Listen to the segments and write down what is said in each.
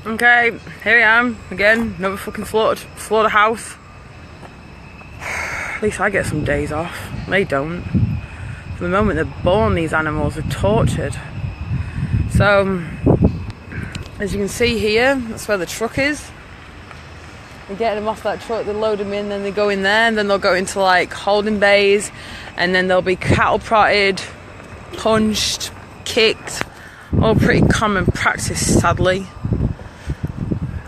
Okay, here I am again, another fucking slaughterhouse. At least I get some days off. They don't. From the moment they're born, these animals are tortured. So, as you can see here, that's where the truck is. We're getting them off that truck, they load them in, then they go in there, and then they'll go into like holding bays, and then they'll be cattle prodded, punched, kicked. All pretty common practice, sadly.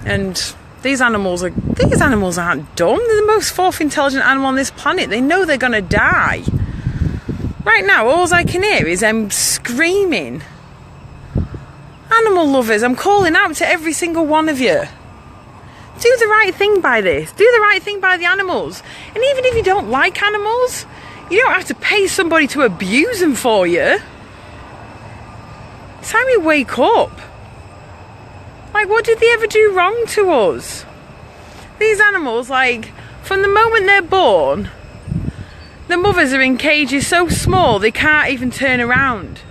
And these animals aren't dumb. They're the most fourth intelligent animal on this planet. They know they're gonna die. Right now, all I can hear is them screaming. Animal lovers, I'm calling out to every single one of you. Do the right thing by this. Do the right thing by the animals. And even if you don't like animals, you don't have to pay somebody to abuse them for you. It's time we wake up. Like, what did they ever do wrong to us? These animals, like, from the moment they're born, the mothers are in cages so small they can't even turn around.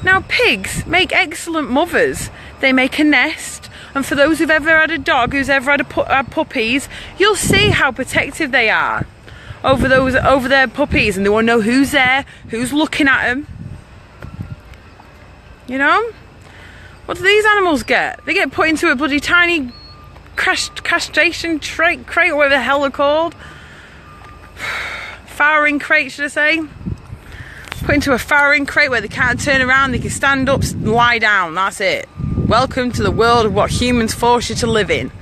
Now, pigs make excellent mothers. They make a nest, and for those who've ever had a dog, who's ever had puppies, you'll see how protective they are over their puppies, and they want to know who's there, who's looking at them. You know? What do these animals get? They get put into a bloody tiny castration crate, or whatever the hell they're called. Farrowing crate, should I say? Put into a farrowing crate where they can't turn around, they can stand up, lie down, that's it. Welcome to the world of what humans force you to live in.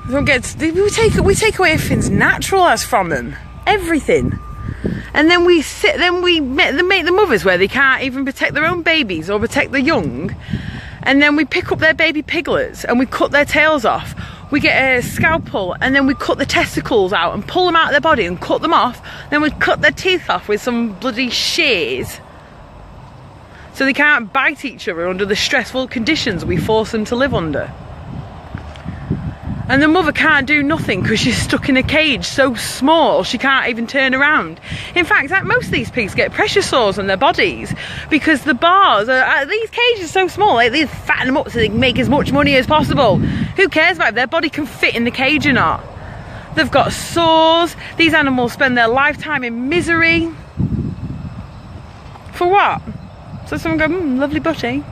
We take away everything's natural as from them. Everything. And then we make the mothers where they can't even protect their own babies or protect the young. And then we pick up their baby piglets and we cut their tails off. We get a scalpel and then we cut the testicles out and pull them out of their body and cut them off. Then we cut their teeth off with some bloody shears. So they can't bite each other under the stressful conditions we force them to live under. And the mother can't do nothing because she's stuck in a cage so small she can't even turn around. In fact, most of these pigs get pressure sores on their bodies because the bars these cages are so small, they fatten them up so they can make as much money as possible. Who cares about if their body can fit in the cage or not? They've got sores. These animals spend their lifetime in misery. For what? So someone go, lovely butty.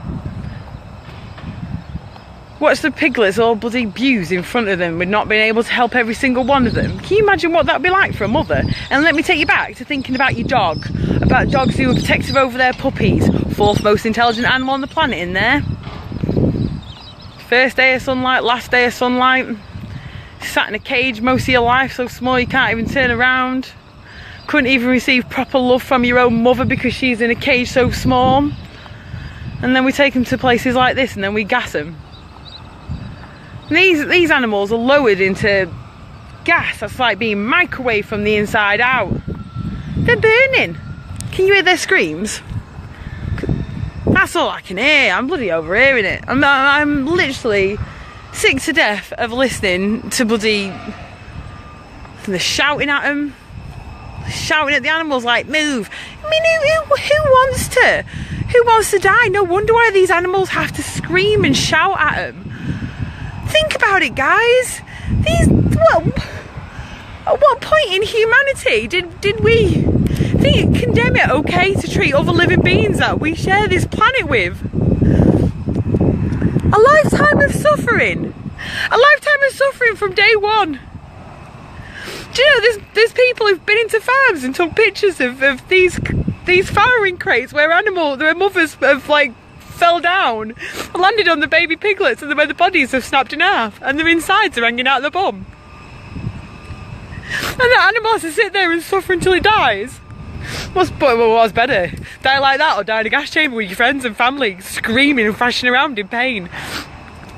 Watch the piglets all bloody abused in front of them with not being able to help every single one of them. Can you imagine what that would be like for a mother? And let me take you back to thinking about your dog. About dogs who are protective over their puppies. Fourth most intelligent animal on the planet in there. First day of sunlight, last day of sunlight. Sat in a cage most of your life, so small you can't even turn around. Couldn't even receive proper love from your own mother because she's in a cage so small. And then we take them to places like this and then we gas them. These animals are lowered into gas that's like being microwaved from the inside out. They're burning. Can you hear their screams? That's all I can hear. I'm bloody overhearing it. I'm literally sick to death of listening to bloody... They're shouting at them. Shouting at the animals like, move. I mean, who wants to die? No wonder why these animals have to scream and shout at them. Think about it, guys. At what point in humanity did we condemn it okay to treat other living beings that we share this planet with? A lifetime of suffering. A lifetime of suffering from day one. Do you know there's people who've been into farms and took pictures of these farrowing crates where their mothers have like fell down, landed on the baby piglets, and where the bodies have snapped in half, and their insides are hanging out of the bum. And the animal has to sit there and suffer until it dies. What's better? Die like that or die in a gas chamber with your friends and family, screaming and thrashing around in pain?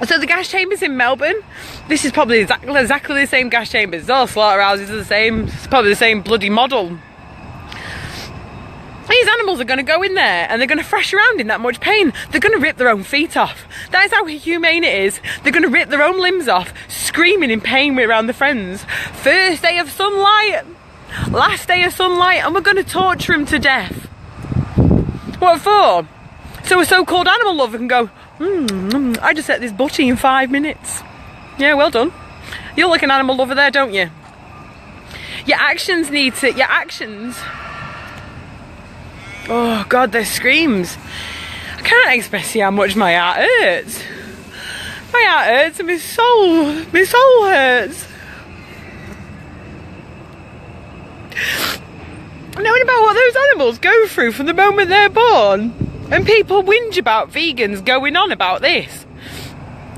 So the gas chambers in Melbourne, this is probably exactly the same gas chambers. All slaughterhouses are the same. It's probably the same bloody model. These animals are going to go in there and they're going to thrash around in that much pain. They're going to rip their own feet off. That is how humane it is. They're going to rip their own limbs off, screaming in pain around their friends. First day of sunlight, last day of sunlight, and we're going to torture them to death. What for? So a so-called animal lover can go, I just ate this butty in 5 minutes. Yeah, well done. You're like an animal lover there, don't you? Your actions need to... Your actions... Oh, God, their screams. I can't express how much my heart hurts. My heart hurts and my soul hurts. Knowing about what those animals go through from the moment they're born. And people whinge about vegans going on about this.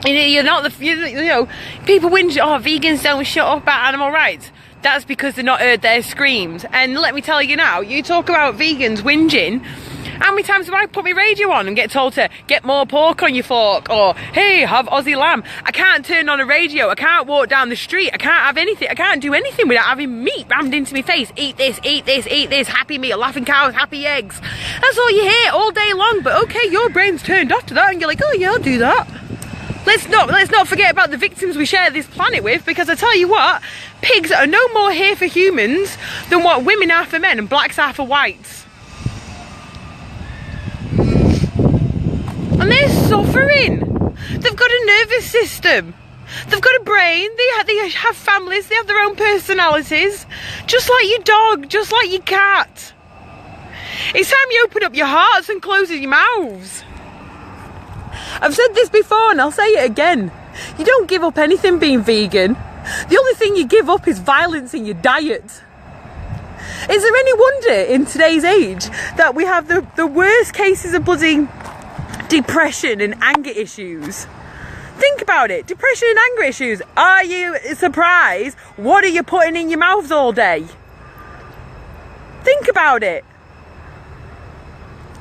You're not the... You know, people whinge, oh, vegans don't shut up about animal rights. That's because they've not heard their screams. And let me tell you now, you talk about vegans whinging. How many times have I put my radio on and get told to get more pork on your fork? Or, hey, have Aussie lamb. I can't turn on a radio. I can't walk down the street. I can't have anything. I can't do anything without having meat rammed into my face. Eat this, eat this, eat this. Happy meal, laughing cows, happy eggs. That's all you hear all day long. But okay, your brain's turned off to that and you're like, oh yeah, I'll do that. Let's not forget about the victims we share this planet with, because I tell you what, pigs are no more here for humans than what women are for men and blacks are for whites. And they're suffering. They've got a nervous system. They've got a brain. They have families. They have their own personalities. Just like your dog, just like your cat. It's time you open up your hearts and close your mouths. I've said this before and I'll say it again. You don't give up anything being vegan. The only thing you give up is violence in your diet. Is there any wonder in today's age that we have the worst cases of bloody depression and anger issues? Think about it. Depression and anger issues. Are you surprised? What are you putting in your mouths all day? Think about it.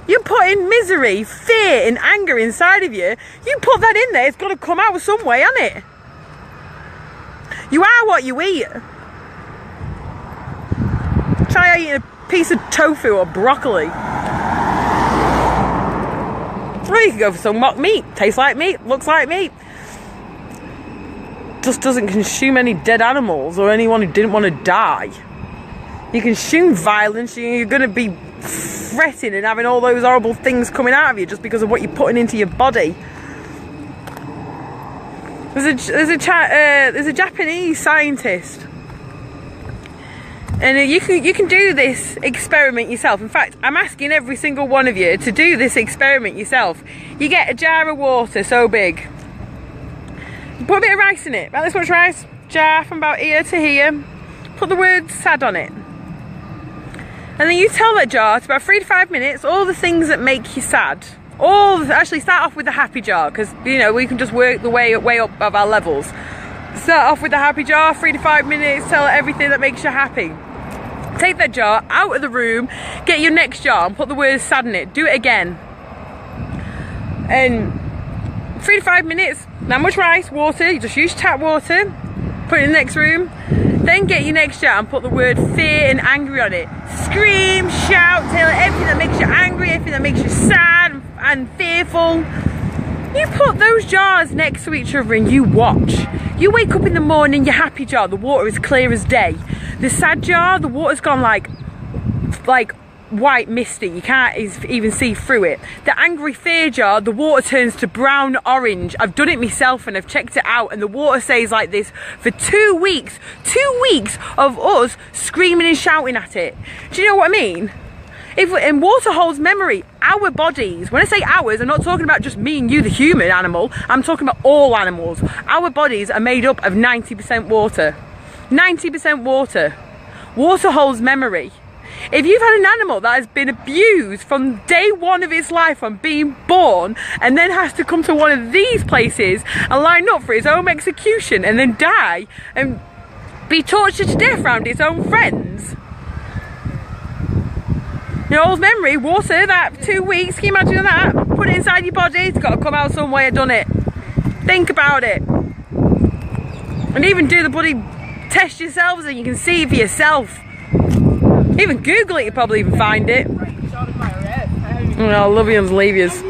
You're putting misery, fear and anger inside of you. You put that in there, it's got to come out some way, hasn't it? You are what you eat. Try eating a piece of tofu or broccoli. Or you can go for some mock meat. Tastes like meat, looks like meat. Just doesn't consume any dead animals or anyone who didn't want to die. You consume violence, you're going to be fretting and having all those horrible things coming out of you just because of what you're putting into your body. There's a Japanese scientist, and you can do this experiment yourself. In fact, I'm asking every single one of you to do this experiment yourself. You get a jar of water so big, you put a bit of rice in it, about this much rice, jar from about here to here, put the word sad on it. And then you tell that jar to about 3 to 5 minutes all the things that make you sad. Actually start off with the happy jar, because you know we can just work the way up of our levels. Start off with the happy jar, 3 to 5 minutes, tell everything that makes you happy. Take that jar out of the room, get your next jar and put the word sad in it. Do it again. And 3 to 5 minutes, not much rice, water, you just use tap water, put it in the next room. Then get your next jar and put the word fear and angry on it. Scream, shout, tell everything that makes you angry, everything that makes you sad and fearful. You put those jars next to each other and you watch. You wake up in the morning, your happy jar, the water is clear as day. The sad jar, the water's gone like white misty, you can't even see through it. The angry fear jar, the water turns to brown orange. I've done it myself and I've checked it out, and the water stays like this for 2 weeks. 2 weeks of us screaming and shouting at it. Do you know what I mean? And water holds memory. Our bodies, when I say ours, I'm not talking about just me and you, the human animal, I'm talking about all animals. Our bodies are made up of 90% water. 90% water. Water holds memory. If you've had an animal that has been abused from day one of its life, from being born, and then has to come to one of these places and line up for its own execution and then die and be tortured to death around its own friends. Your old memory, water, that 2 weeks, can you imagine that? Put it inside your body, it's got to come out some way. I've done it. Think about it. And even do the bloody test yourselves and you can see for yourself. Even Google it, you'll probably even find it. Oh, I love you and leave yous.